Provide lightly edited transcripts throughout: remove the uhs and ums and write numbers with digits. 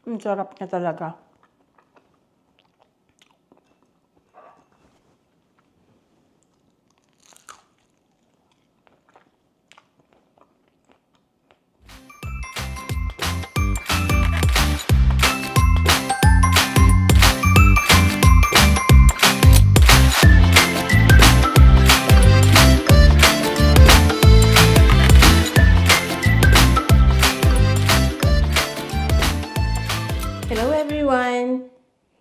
Ang sarap niya talaga. Hello everyone!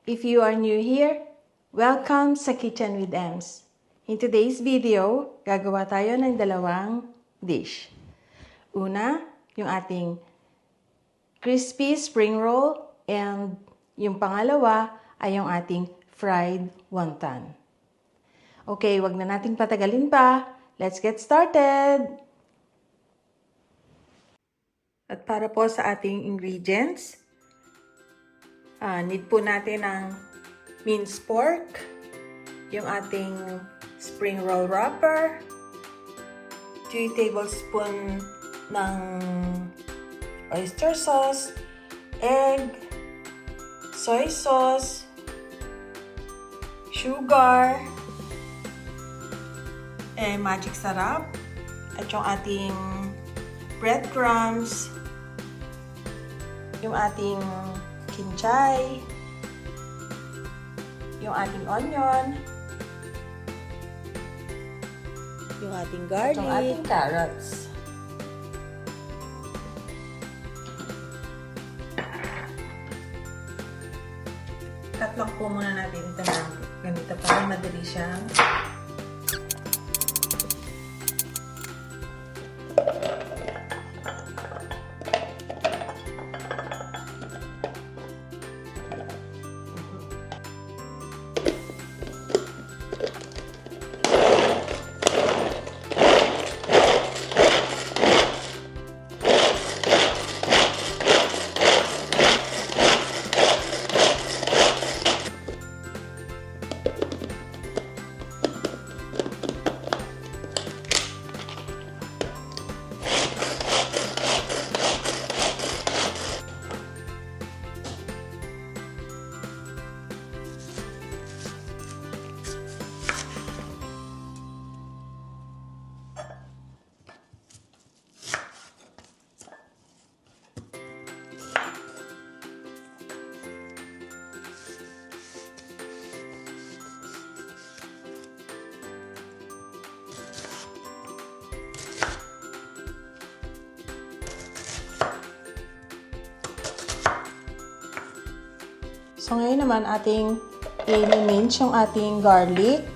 If you are new here, welcome sa Kitchen with Ems. In today's video, gagawa tayo ng dalawang dish. Una, yung ating crispy spring roll and yung pangalawa ay yung ating fried wonton. Okay, wag na nating patagalin pa. Let's get started! At para po sa ating ingredients, need po natin ng minced pork, yung ating spring roll wrapper, 2 tablespoon ng oyster sauce, egg, soy sauce, sugar, magic sarap, at yung ating breadcrumbs, yung ating kinchay, yung ating onion, yung ating garlic, yung ating carrots. Tatlok po muna natin ito na ganito para madali siyang So, ngayon naman ating i-mince yung ating garlic.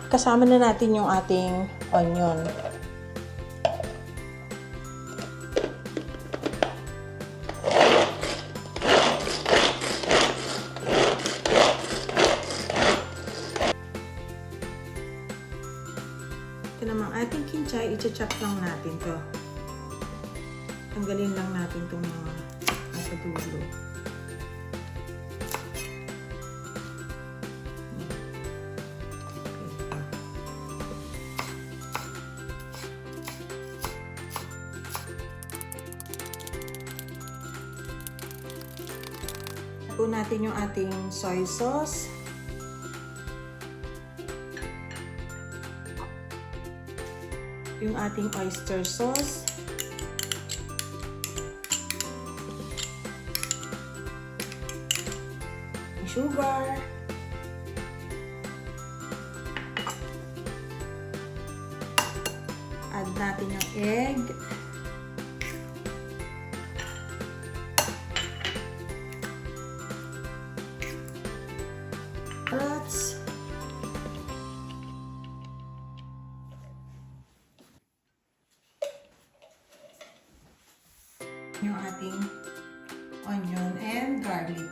Kasama na natin yung ating onion. Ito namang ating kinchay, i-chop lang natin to. Tanggalin lang natin itong mga nasa dulo. Ito natin yung ating soy sauce. Yung ating oyster sauce. Sugar. Add natin yung egg. Carrots. Yung ating onion and garlic.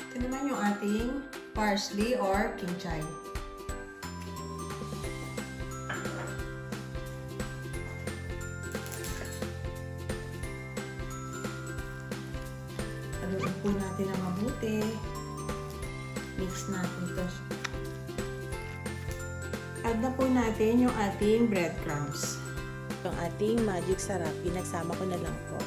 Ito naman yung ating parsley or kinchay. Haluin po natin ang mabuti. Mix Add na po natin yung ating breadcrumbs. Yung ating magic sarap, pinagsama ko na lang po.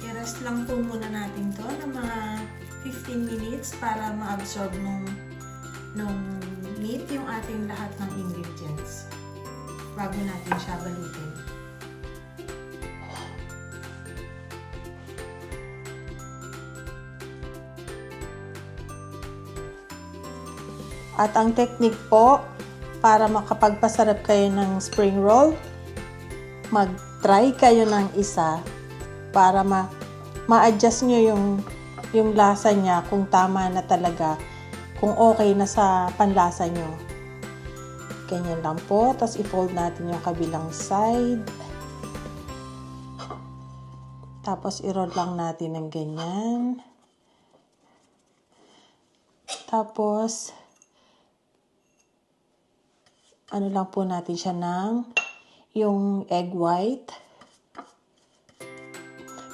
I-rest lang po muna natin to ng mga 15 minutes para ma-absorb nung meat yung ating lahat ng ingredients bago natin siya balutin. At ang technique po, para makapagpasarap kayo ng spring roll, mag-try kayo ng isa para ma-adjust nyo yung lasa niya kung tama na talaga, kung okay na sa panlasa nyo. Ganyan lang po. Tapos i-fold natin yung kabilang side. Tapos i-roll lang natin ng ganyan. Tapos ano lang po natin siya ng yung egg white.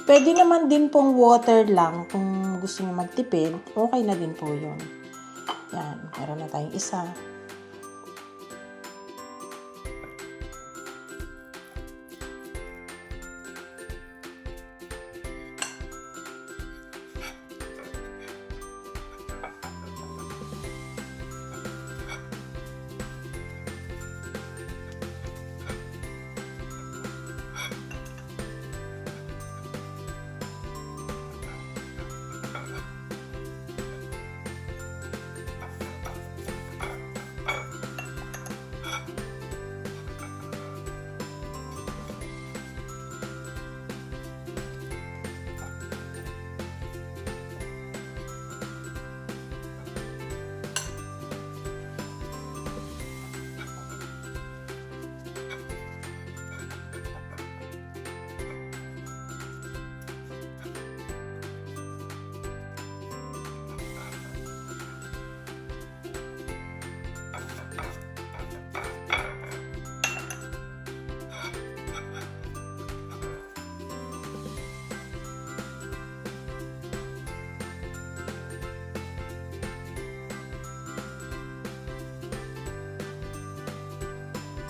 Pwede naman din pong water lang kung gusto niyo magtipid. Okay na din po yun. Yan, meron na tayong isa.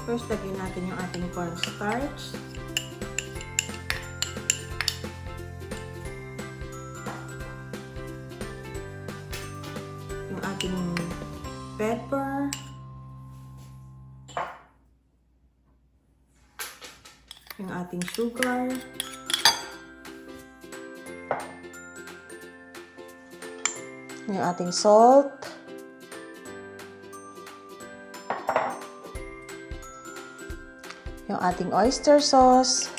First, lagyan natin yung ating cornstarch. Yung ating pepper. Yung ating sugar. Yung ating salt. Yung ating oyster sauce.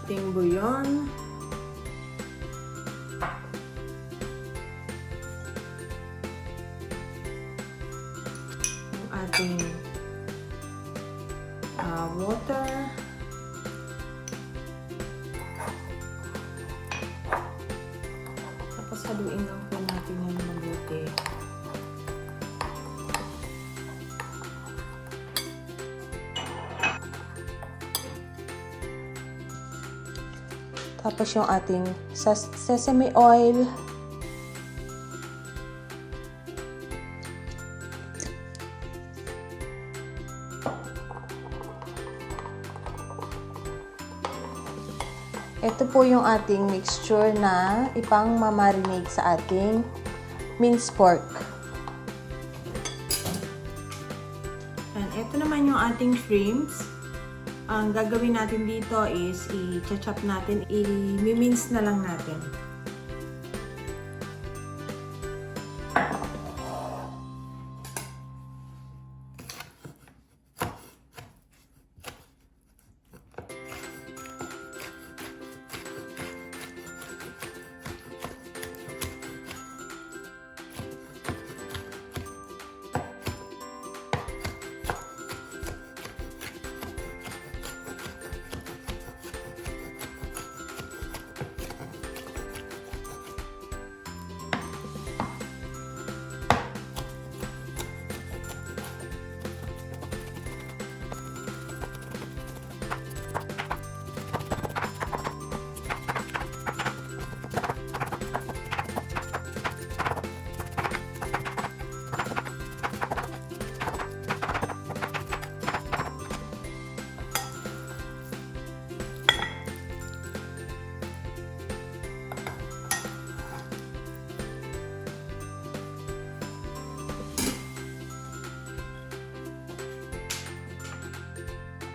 Ating bouillon. Yung ating water. Tapos haluin lang po natin yung mabuti. Tapos yung ating sesame oil. Ito po yung ating mixture na ipang mamarinate sa ating minced pork. And ito naman yung ating shrimps. Ang gagawin natin dito is i-chop natin, i-mince na lang natin.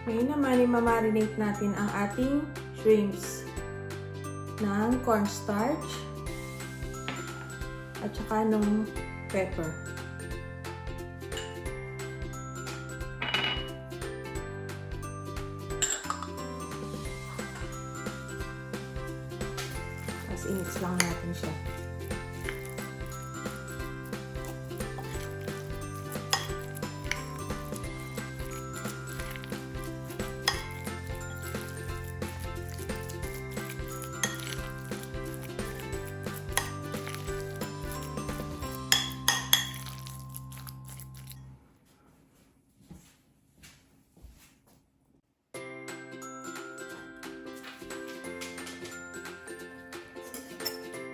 Ngayon naman, i-marinate natin ang ating shrimps ng cornstarch at saka ng pepper. Tapos i-mix lang natin siya.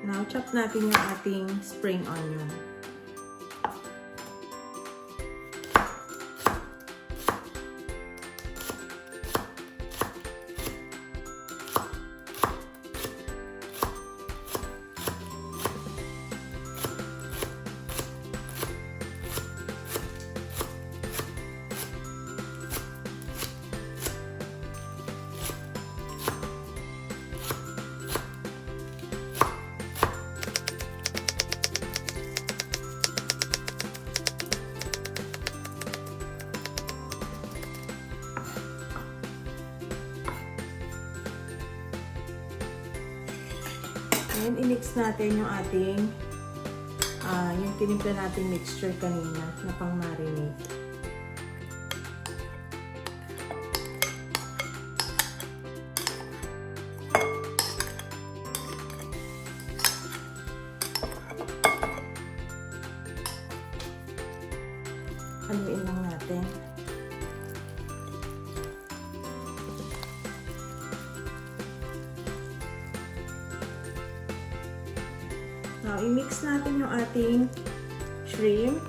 Now, chop natin yung ating spring onion. Ngayon, i-mix natin yung ating yung tinimpla natin mixture kanina na pang-marinate. Haluin lang natin. Now, i-mix natin yung ating shrimp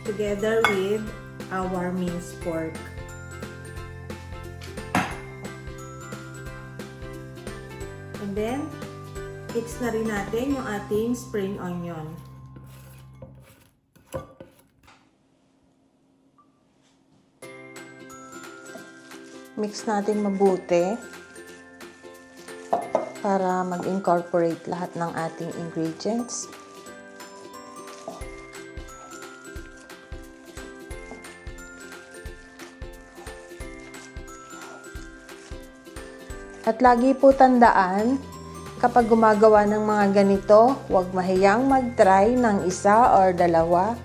together with our minced pork. And then, mix na rin natin yung ating spring onion. Mix natin mabuti para mag-incorporate lahat ng ating ingredients. At lagi po tandaan, kapag gumagawa ng mga ganito, huwag mahiyang mag-try ng isa or dalawa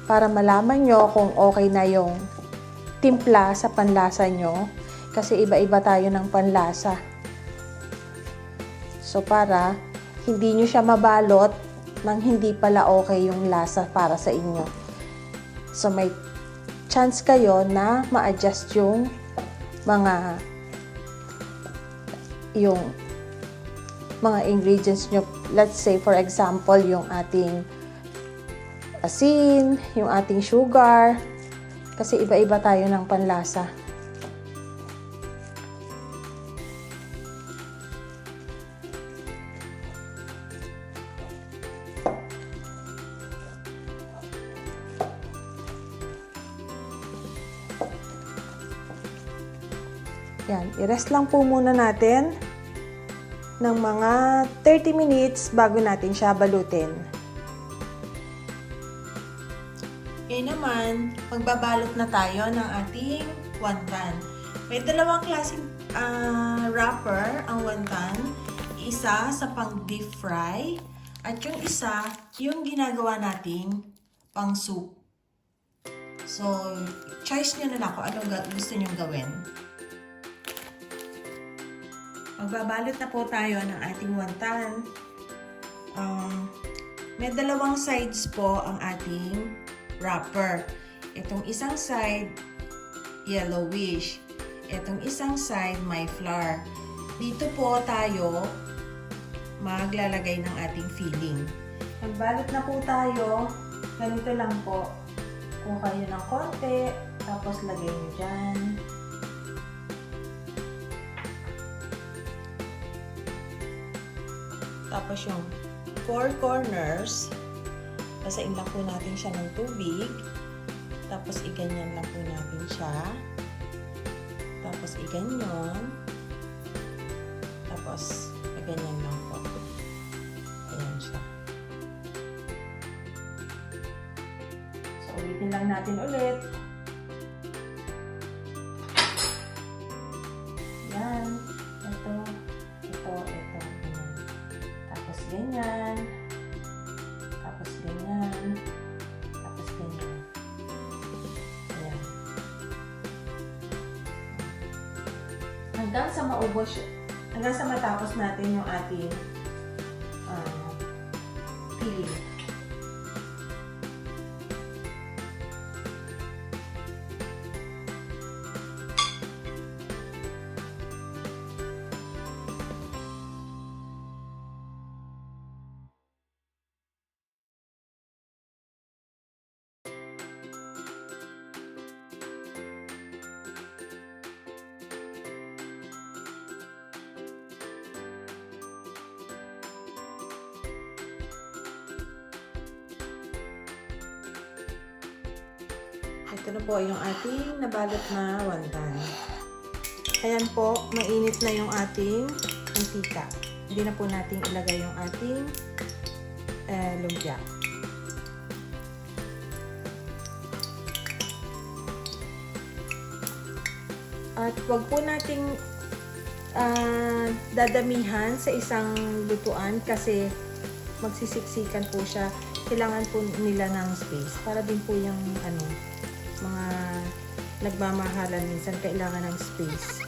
para malaman nyo kung okay na yung timpla sa panlasa nyo, kasi iba-iba tayo ng panlasa. So, para hindi nyo siya mabalot nang hindi pala okay yung lasa para sa inyo. So, may chance kayo na ma-adjust yung mga ingredients nyo. Let's say, for example, yung ating asin, yung ating sugar, kasi iba-iba tayo ng panlasa. Yan, i-rest lang po muna natin ng mga 30 minutes bago natin siya balutin. Ngayon naman, magbabalot na tayo ng ating wonton. May dalawang klaseng wrapper ang wonton. Isa sa pang deep fry at yung isa, yung ginagawa nating pang soup. So, choice nyo na lang kung anong gusto nyo gawin. Magbabalot na po tayo ng ating wonton. May dalawang sides po ang ating wrapper. Itong isang side, yellowish. Itong isang side, may flour. Dito po tayo maglalagay ng ating filling. Magbalot na po tayo. Ganito lang po. Kuha nyo ng konti, tapos lagay nyo dyan. Tapos yung 4 corners, basain lang po natin siya ng tubig. Tapos, iganyan lang po natin siya. Tapos, iganyan. Tapos, iganyan lang po. Ayan siya. So, ulitin lang natin ulit. Yan. Ito. Ganyan. Tapos, ganyan. Tapos, ganyan. Tapos, ganyan. Ayan. Hanggang sa maubos, hanggang sa matapos natin yung ating filling. Ito na po yung ating nabalot na wonton. Ayan po, mainit na yung ating mantika. Hindi na po natin ilagay yung ating lumpia. At wag po nating dadamihan sa isang lutuan kasi magsisiksikan po siya. Kailangan po nila ng space para din po yung mga nagmamahalan minsan kailangan ng space.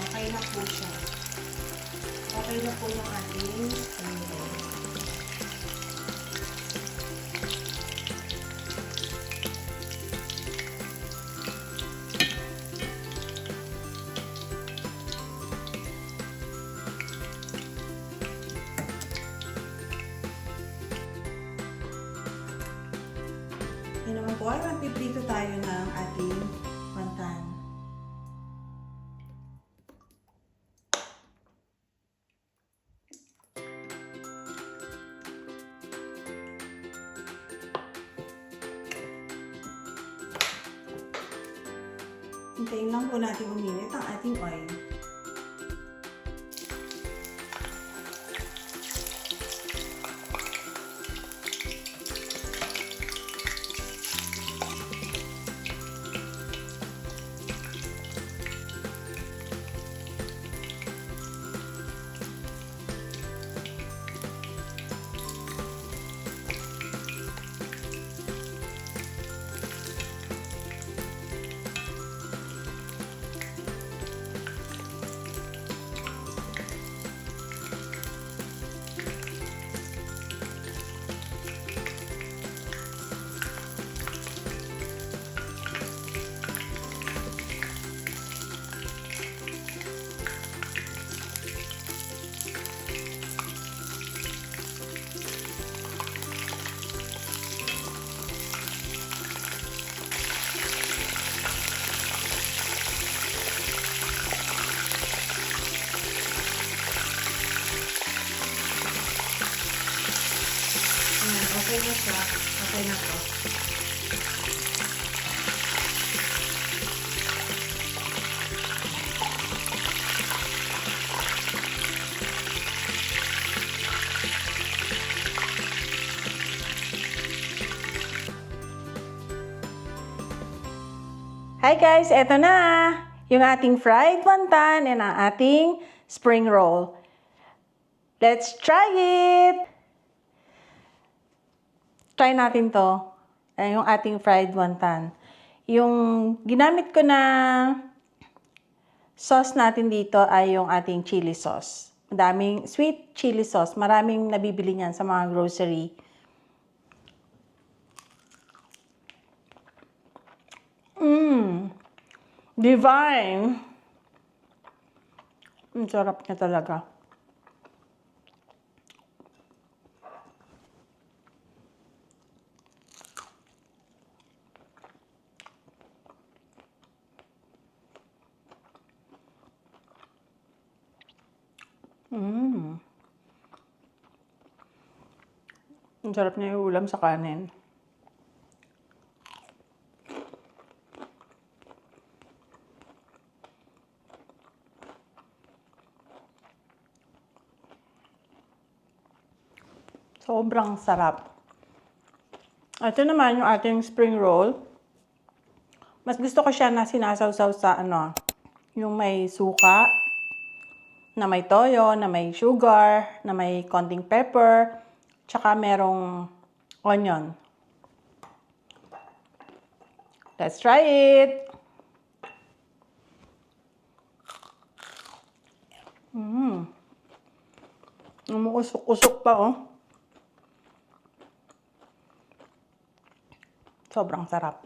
Okay na po siya. Okay na po yung ating Yan naman po ay magpiprito tayo ng ating wonton. Hintayin lang po natin uminit ang ating oil. Okay na siya. Okay na po. Hi guys! Eto na! Yung ating fried wonton and ang ating spring roll. Let's try it! Try natin to. Yung ating fried wonton. Yung ginamit ko na sauce natin dito ay yung ating chili sauce. Madaming sweet chili sauce. Maraming nabibili niyan sa mga grocery. Divine! Ang sarap niya talaga. Ang sarap niya yung ulam sa kanin. Sobrang sarap. Ito naman yung ating spring roll. Mas gusto ko siya na sinasawsaw sa yung may suka, na may toyo, na may sugar, na may konting pepper, tsaka merong onion. Let's try it! Umuusok-usok pa, oh. Sobrang sarap.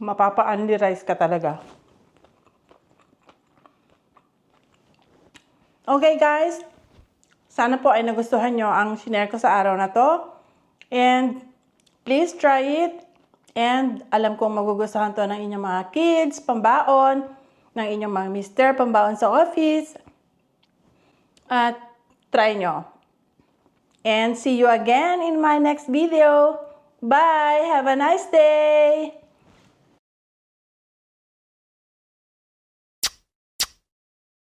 Mapapa-only rice ka talaga. Okay guys, sana po ay nagustuhan nyo ang shinare ko sa araw na to. And please try it. And alam kong magugustuhan to ng inyong mga kids, pambaon, ng inyong mga mister, pambaon sa office. At try nyo. And see you again in my next video. Bye! Have a nice day!